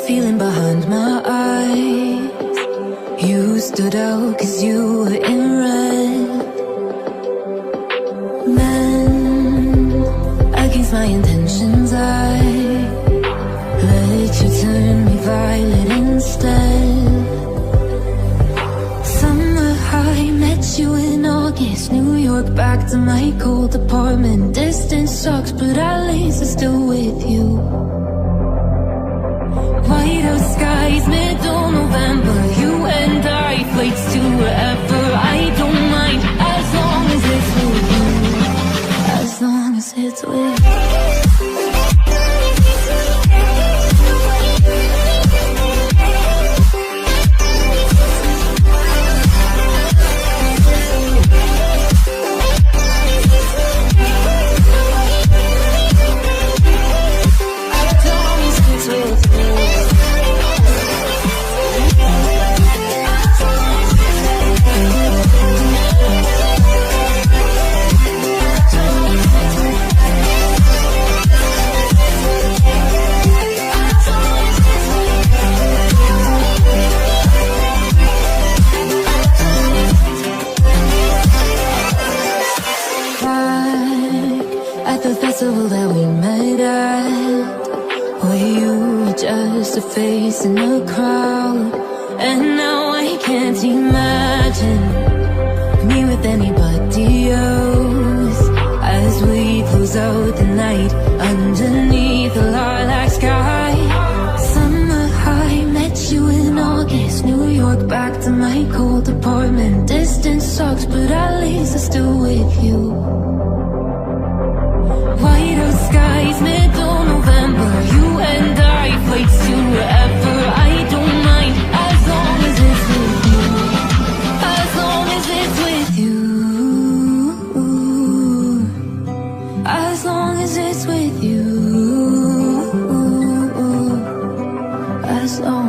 feeling behind my eyes. You stood out 'cause you were in red. Then, against my intentions, I let you turn me violet instead. Summer high, met you in August. New York, back to my cold apartment. Distance sucks, but at least I'm still with you. White out skies, middle November. You and I, flights to wherever. I don't mind, as long as it's with you. As long as it's with you. The festival that we met at, where you were just a face in a crowd. And now I can't imagine me with anybody else, as we close out the night underneath the lilac sky. Summer high, met you in August. New York, back to my cold apartment. Distance sucks, but at least I'm still with you. White out skies, middle November. You and I, flights to wherever. I don't mind, as long as it's with you. As long as it's with you. As long as it's with you. As long